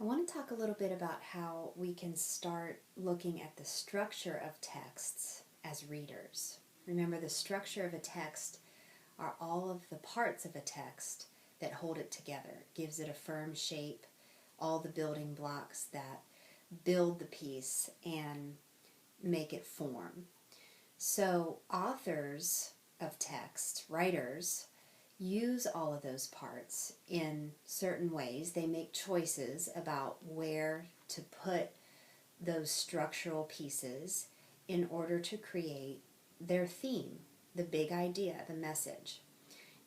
I want to talk a little bit about how we can start looking at the structure of texts as readers. Remember, the structure of a text are all of the parts of a text that hold it together, gives it a firm shape, all the building blocks that build the piece and make it form. So authors of text, writers, use all of those parts in certain ways. They make choices about where to put those structural pieces in order to create their theme, the big idea, the message.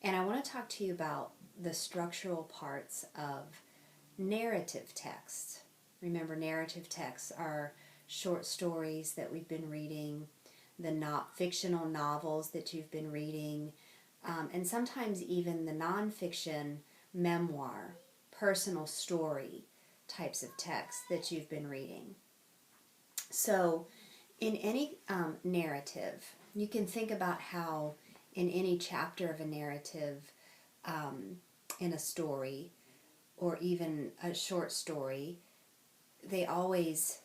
And I want to talk to you about the structural parts of narrative text. Remember, narrative texts are short stories that we've been reading, the not fictional novels that you've been reading, and sometimes even the nonfiction memoir, personal story types of texts that you've been reading. So, in any narrative, you can think about how in any chapter of a narrative, in a story, or even a short story, they always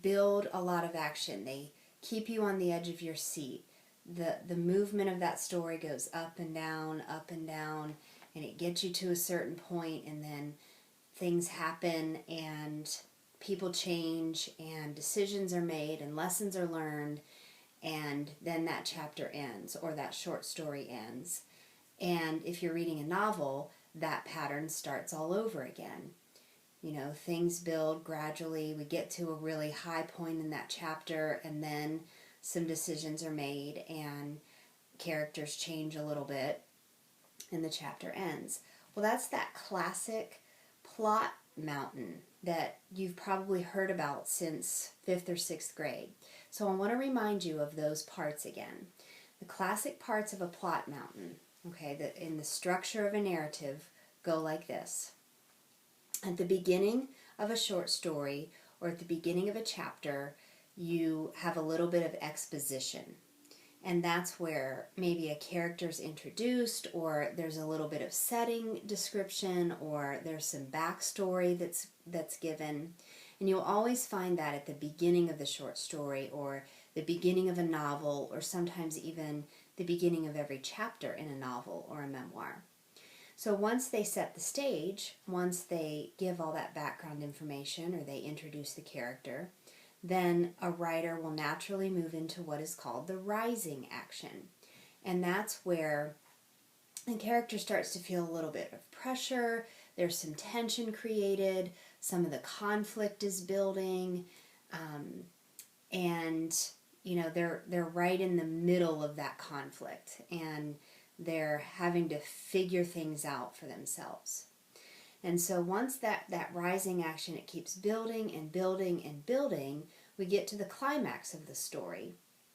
build a lot of action. They keep you on the edge of your seat. The movement of that story goes up and down, and it gets you to a certain point, and then things happen, and people change, and decisions are made, and lessons are learned, and then that chapter ends, or that short story ends. And if you're reading a novel, that pattern starts all over again. You know, things build gradually. We get to a really high point in that chapter, and then some decisions are made, and characters change a little bit, and the chapter ends. Well, that's that classic plot mountain that you've probably heard about since 5th or 6th grade. So I want to remind you of those parts again. The classic parts of a plot mountain, okay, that in the structure of a narrative go like this. At the beginning of a short story or at the beginning of a chapter, you have a little bit of exposition. And that's where maybe a character's introduced, or there's a little bit of setting description, or there's some backstory that's given. And you'll always find that at the beginning of the short story, or the beginning of a novel, or sometimes even the beginning of every chapter in a novel or a memoir. So once they set the stage, once they give all that background information, or they introduce the character, then a writer will naturally move into what is called the rising action. And that's where the character starts to feel a little bit of pressure, there's some tension created, some of the conflict is building, and you know, they're right in the middle of that conflict, and they're having to figure things out for themselves. And so once that rising action, it keeps building and building and building, we get to the climax of the story.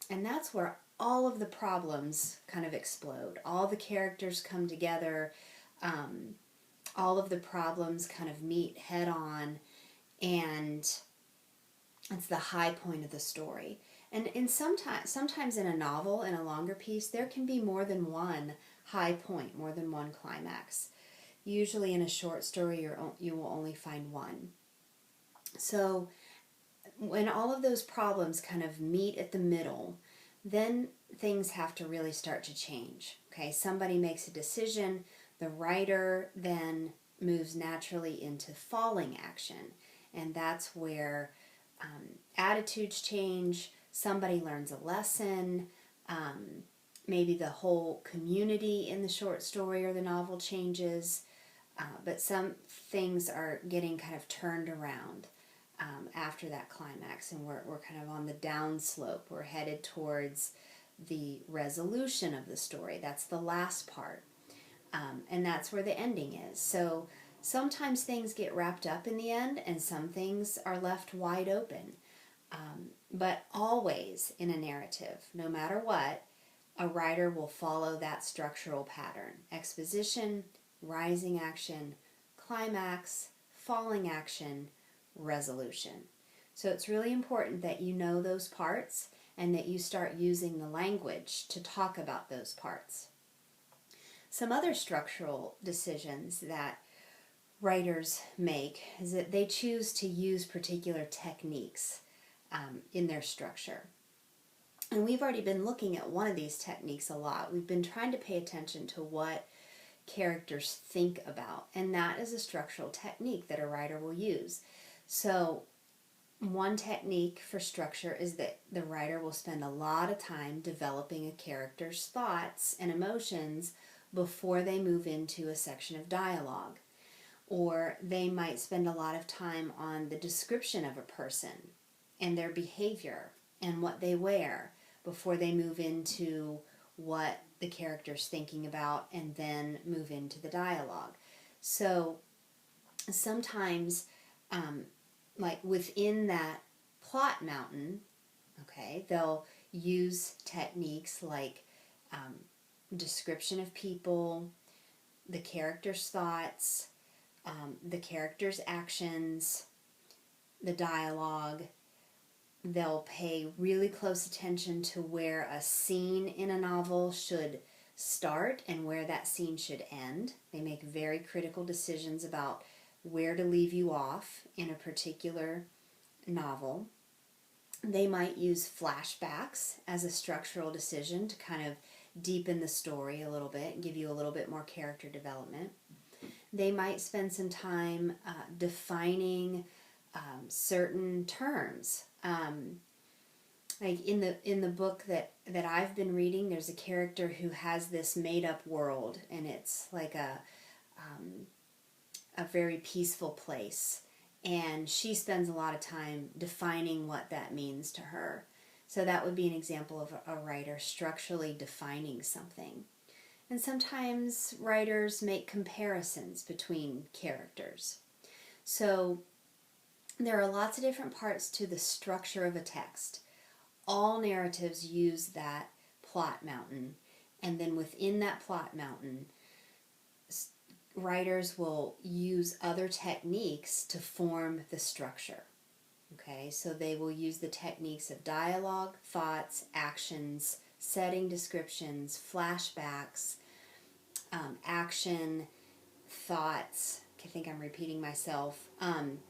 And that's where all of the problems kind of explode. All the characters come together. All of the problems kind of meet head on. And it's the high point of the story. And sometimes in a novel, in a longer piece, there can be more than one high point, more than one climax. Usually in a short story, you will only find one. So when all of those problems kind of meet at the middle, then things have to really start to change. Okay, somebody makes a decision, the writer then moves naturally into falling action. And that's where attitudes change, somebody learns a lesson, maybe the whole community in the short story or the novel changes. But some things are getting kind of turned around after that climax, and we're kind of on the downslope. We're headed towards the resolution of the story. That's the last part, and that's where the ending is. So sometimes things get wrapped up in the end, and some things are left wide open. But always in a narrative, no matter what, a writer will follow that structural pattern: exposition, rising action, climax, falling action, resolution. So it's really important that you know those parts and that you start using the language to talk about those parts. Some other structural decisions that writers make is that they choose to use particular techniques in their structure. And we've already been looking at one of these techniques a lot. We've been trying to pay attention to what characters think about, and that is a structural technique that a writer will use. So one technique for structure is that the writer will spend a lot of time developing a character's thoughts and emotions before they move into a section of dialogue. Or they might spend a lot of time on the description of a person and their behavior and what they wear before they move into what the character's thinking about and then move into the dialogue. So sometimes, like within that plot mountain, okay, they'll use techniques like description of people, the character's thoughts, the character's actions, the dialogue. They'll pay really close attention to where a scene in a novel should start and where that scene should end. They make very critical decisions about where to leave you off in a particular novel. They might use flashbacks as a structural decision to kind of deepen the story a little bit and give you a little bit more character development. They might spend some time defining certain terms. Like in the book that I've been reading, there's a character who has this made up world, and it's like a very peaceful place, and she spends a lot of time defining what that means to her. So that would be an example of a writer structurally defining something. And sometimes writers make comparisons between characters. So there are lots of different parts to the structure of a text. All narratives use that plot mountain, and then within that plot mountain, writers will use other techniques to form the structure. Okay, so they will use the techniques of dialogue, thoughts, actions, setting descriptions, flashbacks, action, thoughts. I think I'm repeating myself.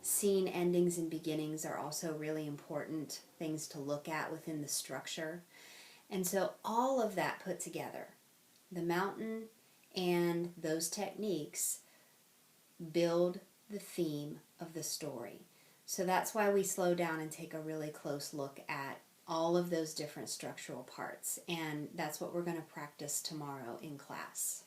Scene endings and beginnings are also really important things to look at within the structure. And so all of that put together, the mountain and those techniques build the theme of the story. So that's why we slow down and take a really close look at all of those different structural parts. And that's what we're going to practice tomorrow in class.